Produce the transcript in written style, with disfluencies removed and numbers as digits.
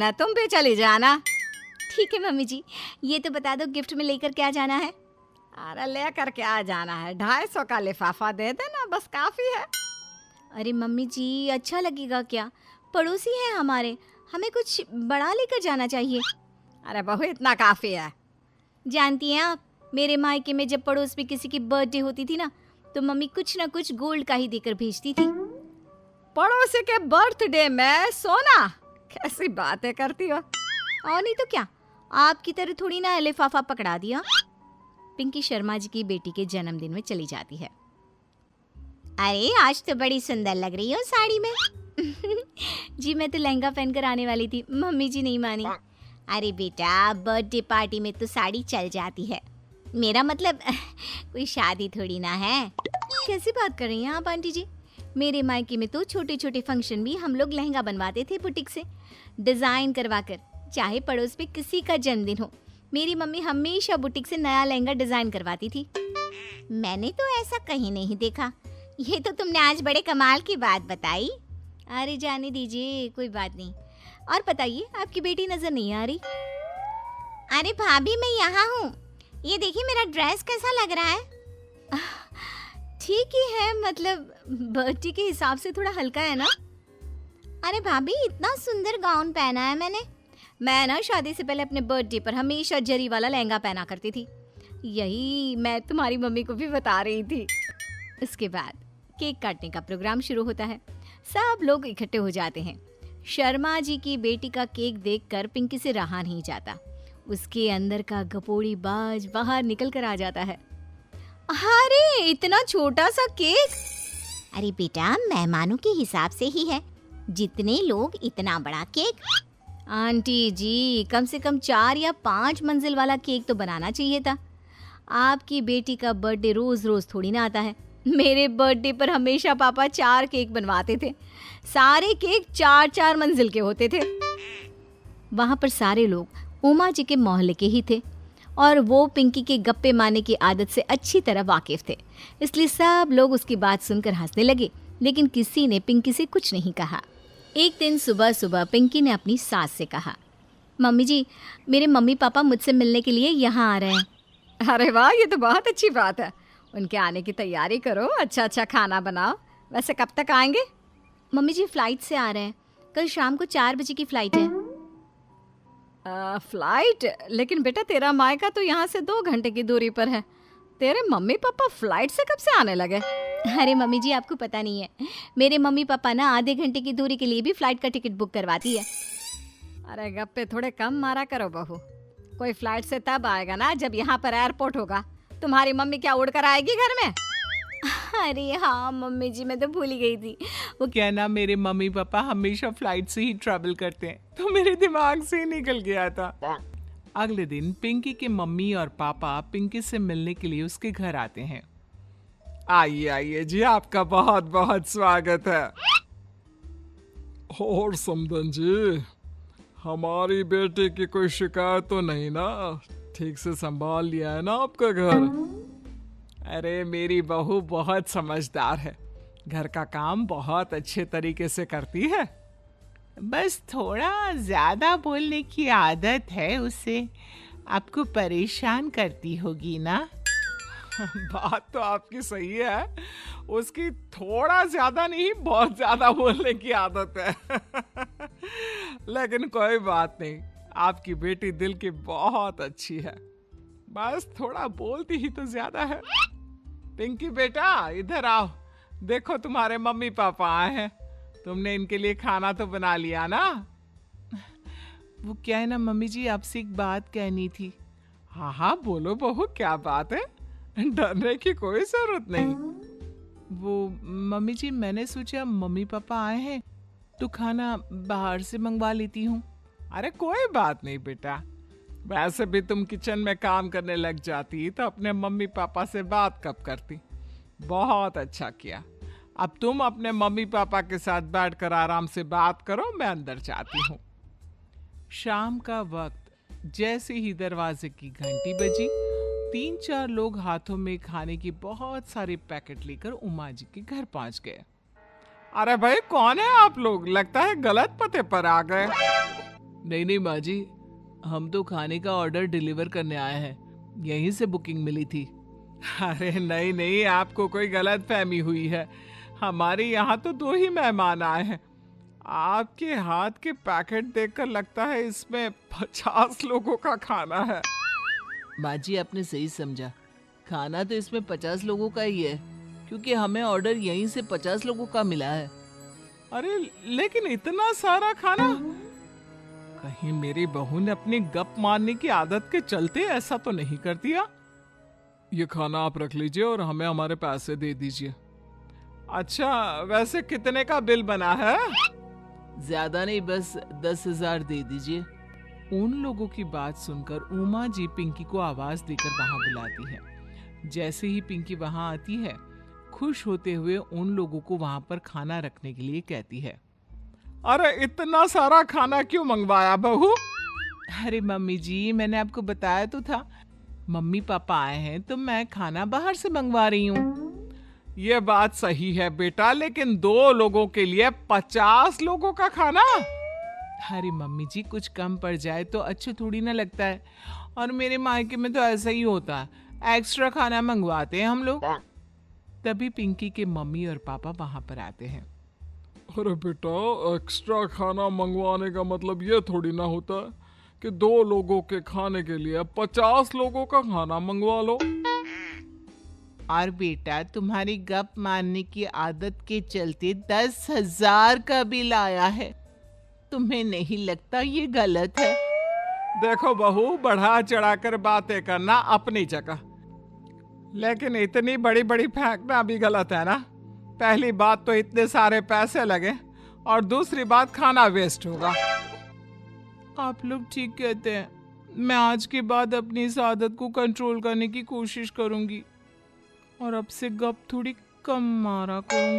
ना तुम भी चली जाना। ठीक है मम्मी जी, ये तो बता दो गिफ्ट में लेकर क्या जाना है? अरे लेकर के आ जाना है, 250 का लिफाफा दे देना, बस काफी है। अरे मम्मी जी, अच्छा लगेगा क्या? पड़ोसी हैं हमारे, हमें कुछ बड़ा लेकर जाना चाहिए। अरे बहू इतना काफी है। जानती हैं आप, मेरे मायके में जब पड़ोस में किसी की बर्थडे होती थी ना, तो मम्मी कुछ ना कुछ गोल्ड का ही देकर भेजती थी। पड़ोसी के बर्थडे में सोना? कैसी बातें करती हो। और नहीं तो क्या, आपकी तरह थोड़ी ना लिफाफा पकड़ा दिया। पिंकी शर्मा जी की बेटी के जन्मदिन में चली जाती है। अरे आज तो बड़ी सुंदर लग रही हो साड़ी में। जी मैं तो लहंगा पहनकर आने वाली थी, मम्मी जी नहीं मानी। अरे बेटा, बर्थडे पार्टी में तो साड़ी चल जाती है, मेरा मतलब कोई शादी थोड़ी ना है। कैसी बात कर रही हैं आप आंटी जी? मेरे मायके में तो छोटे छोटे फंक्शन भी हम लोग लहंगा बनवाते थे बुटीक से, डिजाइन करवाकर। चाहे पड़ोस में किसी का जन्मदिन हो, मेरी मम्मी हमेशा बुटीक से नया लहंगा डिजाइन करवाती थी। मैंने तो ऐसा कहीं नहीं देखा, ये तो तुमने आज बड़े कमाल की बात बताई। अरे जाने दीजिए, कोई बात नहीं। और बताइए, आपकी बेटी नजर नहीं आ रही? अरे भाभी, मैं यहाँ हूँ। ये देखिए मेरा ड्रेस कैसा लग रहा है? ठीक ही है, मतलब बर्थडे के हिसाब से थोड़ा हल्का है ना। अरे भाभी, इतना सुंदर गाउन पहना है मैंने। मैं ना शादी से पहले अपने बर्थडे पर हमेशा जरी वाला लहंगा पहना करती थी, यही मैं तुम्हारी मम्मी को भी बता रही थी। इसके बाद केक काटने का प्रोग्राम शुरू होता है। सब लोग इकट्ठे हो जाते हैं। शर्मा जी की बेटी का केक देखकर पिंकी से रहा नहीं जाता। उसके अंदर का गपोड़ी बाज बाहर निकल कर आ जाता है। अरे इतना छोटा सा केक! अरे बेटा, मेहमानों के हिसाब से ही है, जितने लोग इतना बड़ा केक। आंटी जी, कम से कम 4 या 5 मंजिल वाला केक तो बनाना चाहिए था। आपकी बेटी का बर्थडे रोज रोज थोड़ी ना आता है। मेरे बर्थडे पर हमेशा पापा 4 केक बनवाते थे, सारे केक 4-4 मंजिल के होते थे। वहाँ पर सारे लोग उमा जी के मोहल्ले के ही थे और वो पिंकी के गप्पे मारने की आदत से अच्छी तरह वाकिफ थे, इसलिए सब लोग उसकी बात सुनकर हंसने लगे, लेकिन किसी ने पिंकी से कुछ नहीं कहा। एक दिन सुबह सुबह पिंकी ने अपनी सास से कहा, मम्मी जी, मेरे मम्मी पापा मुझसे मिलने के लिए यहाँ आ रहे हैं। अरे वाह, ये तो बहुत अच्छी बात है। उनके आने की तैयारी करो, अच्छा अच्छा खाना बनाओ। वैसे कब तक आएंगे? मम्मी जी फ्लाइट से आ रहे हैं, कल शाम को 4 बजे की फ्लाइट है। फ्लाइट? लेकिन बेटा तेरा मायका तो यहाँ से 2 घंटे की दूरी पर है। तेरे मम्मी पापा फ्लाइट से कब से आने लगे? अरे मम्मी जी, आपको पता नहीं है, मेरे मम्मी पापा ना आधे घंटे की दूरी के लिए भी फ्लाइट का टिकट बुक करवाती है। अरे गप्पे थोड़े कम मारा करो बहू। कोई फ्लाइट से तब आएगा ना जब यहाँ पर एयरपोर्ट होगा। तुम्हारी मम्मी क्या उड़कर आएगी घर में? अरे हाँ मम्मी जी, मैं तो भूल ही गई थी। वो क्या ना, मेरे मम्मी पापा हमेशा फ्लाइट से ही ट्रैवल करते हैं, तो मेरे दिमाग से ही निकल गया था। अगले दिन पिंकी के मम्मी और पापा पिंकी से मिलने के लिए उसके घर आते हैं। आइए आइए जी, आपका बहुत बहुत स्वागत है। और समदन जी, हमारी बेटी की कोई शिकायत तो नहीं ना? ठीक से संभाल लिया है ना आपका घर? अरे मेरी बहू बहुत समझदार है, घर का काम बहुत अच्छे तरीके से करती है। बस थोड़ा ज्यादा बोलने की आदत है उसे, आपको परेशान करती होगी ना? बात तो आपकी सही है, उसकी थोड़ा ज्यादा नहीं बहुत ज्यादा बोलने की आदत है। लेकिन कोई बात नहीं, आपकी बेटी दिल की बहुत अच्छी है, बस थोड़ा बोलती ही तो ज्यादा है। पिंकी बेटा इधर आओ, देखो तुम्हारे मम्मी पापा आए हैं, तुमने इनके लिए खाना तो बना लिया ना? वो क्या है ना मम्मी जी, आपसे एक बात कहनी थी। हाँ हाँ बोलो बहू, क्या बात है? डरने की कोई जरूरत नहीं। वो मम्मी जी, मैंने सोचा मम्मी पापा आए हैं तो खाना बाहर से मंगवा लेती हूँ। अरे कोई बात नहीं बेटा, वैसे भी तुम किचन में काम करने लग जाती तो अपने मम्मी पापा से बात कब करती। बहुत अच्छा किया। अब तुम अपने मम्मी पापा के साथ बैठकर आराम से बात करो, मैं अंदर जाती हूँ। शाम का वक्त जैसे ही दरवाजे की घंटी बजी, 3-4 लोग हाथों में खाने की बहुत सारे पैकेट लेकर उमा जी के घर पहुंच गए। अरे भाई, कौन है आप लोग? लगता है गलत पते पर आ गए। नहीं नहीं माँ जी, हम तो खाने का ऑर्डर डिलीवर करने आए हैं, यहीं से बुकिंग मिली थी। अरे नहीं नहीं, आपको कोई गलत फहमी हुई है। हमारे यहाँ तो 2 ही मेहमान आए हैं। आपके हाथ के पैकेट देखकर लगता है इसमें 50 लोगों का खाना है। माँ जी आपने सही समझा, खाना तो इसमें 50 लोगों का ही है, क्योंकि हमें ऑर्डर यहीं से 50 लोगों का मिला है। अरे लेकिन इतना सारा खाना, कहीं मेरी बहू ने अपनी गप मारने की आदत के चलते ऐसा तो नहीं कर दिया? ये खाना आप रख लीजिए और हमें हमारे पैसे दे दीजिए। अच्छा, वैसे कितने का बिल बना है? ज्यादा नहीं, बस 10,000 दे दीजिए। उन लोगों की बात सुनकर उमा जी पिंकी को आवाज देकर वहां बुलाती है। जैसे ही पिंकी वहां आती है, खुश होते हुए उन लोगों को वहां पर खाना रखने के लिए कहती है। अरे इतना सारा खाना क्यों मंगवाया बहू? अरे मम्मी जी, मैंने आपको बताया तो था, मम्मी पापा आए हैं तो मैं खाना बाहर से मंगवा रही हूँ। ये बात सही है बेटा, लेकिन 2 लोगों के लिए 50 लोगों का खाना? अरे मम्मी जी, कुछ कम पड़ जाए तो अच्छा थोड़ी ना लगता है, और मेरे मायके में तो ऐसा ही होता है, एक्स्ट्रा खाना मंगवाते हैं हम लोग। तभी पिंकी के मम्मी और पापा वहां पर आते हैं। अरे बेटा, एक्स्ट्रा खाना मंगवाने का मतलब ये थोड़ी ना होता है कि 2 लोगों के खाने के लिए 50 लोगों का खाना मंगवा लो। और बेटा, तुम्हारी गप मारने की आदत के चलते 10,000 का बिल आया है। तुम्हें नहीं लगता ये गलत है? देखो बहू, बढ़ा चढ़ाकर बातें करना अपनी जगह, लेकिन इतनी बड़ी बड़ी फेंकना भी गलत है ना। पहली बात तो इतने सारे पैसे लगे, और दूसरी बात खाना वेस्ट होगा। आप लोग ठीक कहते हैं, मैं आज के बाद अपनी इस आदत को कंट्रोल करने की कोशिश करूंगी और अब से गप थोड़ी कम मारा करूंगी।